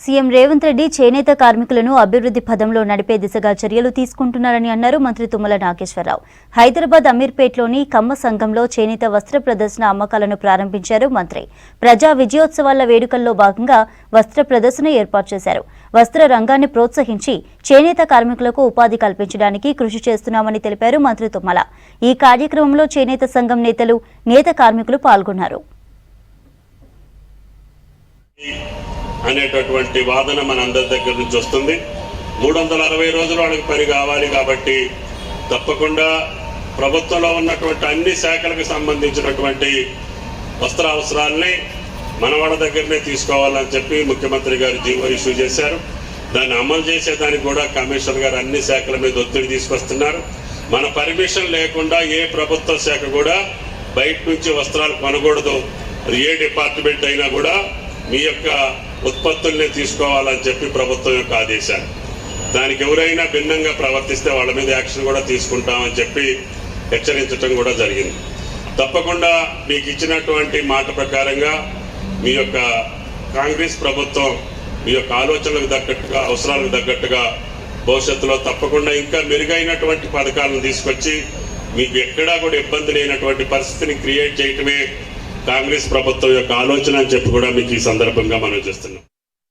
CM Revanth Reddy చేనేత కార్మికులను అభివృద్ధి పదంలో నడిపే దిశగా చర్యలు తీసుకుంటున్నారని అన్నారు మంత్రి తుమ్మల నాగేశ్వరరావు. హైదరాబాద్ అమీర్పేట్లోని కమ్మ సంఘంలో చేనేత వస్త్ర ప్రదర్శన అమ్మకాలను ప్రారంభించారు మంత్రి. ప్రజా విజయోత్సవాల వేడుకల్లో భాగంగా వస్త్ర ప్రదర్శన ఏర్పాటు చేశారు. వస్త్ర రంగాన్ని ప్రోత్సహించి చేనేత కార్మికులకు ఉపాధి కల్పించడానికి కృషి చేస్తున్నామని తెలిపారు మంత్రి తుమ్మల. ఈ కార్యక్రమంలో చేనేత సంఘం నేతలు, నేత కార్మికులు పాల్గొన్నారు. అనేటటువంటి వాదన మనందరి దగ్గర నుంచి వస్తుంది. 360 రోజులు వాళ్ళకి పని కావాలి కాబట్టి తప్పకుండా ప్రభుత్వంలో ఉన్నటువంటి అన్ని శాఖలకు సంబంధించినటువంటి వస్త్ర అవసరాలని మన వాళ్ళ దగ్గరనే తీసుకోవాలని చెప్పి ముఖ్యమంత్రి గారు జీవో ఇష్యూ చేశారు. దాన్ని అమలు చేసేదానికి కూడా కమిషనర్ గారు అన్ని శాఖల మీద ఒత్తిడి తీసుకొస్తున్నారు. మన పర్మిషన్ లేకుండా ఏ ప్రభుత్వ శాఖ కూడా బయట నుంచి వస్త్రాలు కొనకూడదు. ఏ డిపార్ట్మెంట్ అయినా కూడా మీ యొక్క ఉత్పత్తుల్ని తీసుకోవాలని చెప్పి ప్రభుత్వం యొక్క ఆదేశాలు. దానికి ఎవరైనా భిన్నంగా ప్రవర్తిస్తే వాళ్ళ మీద యాక్షన్ కూడా తీసుకుంటామని చెప్పి హెచ్చరించడం కూడా జరిగింది. తప్పకుండా మీకు ఇచ్చినటువంటి మాట ప్రకారంగా మీ యొక్క కాంగ్రెస్ ప్రభుత్వం మీ యొక్క ఆలోచనలకు తగ్గట్టుగా, అవసరాలకు తగ్గట్టుగా భవిష్యత్తులో తప్పకుండా ఇంకా మెరుగైనటువంటి పథకాలను తీసుకొచ్చి మీకు ఎక్కడా కూడా ఇబ్బంది లేనటువంటి పరిస్థితిని క్రియేట్ చేయటమే కాంగ్రెస్ ప్రభుత్వం యొక్క ఆలోచన అని చెప్పి కూడా మీకు ఈ సందర్భంగా మనం చేస్తున్నాం.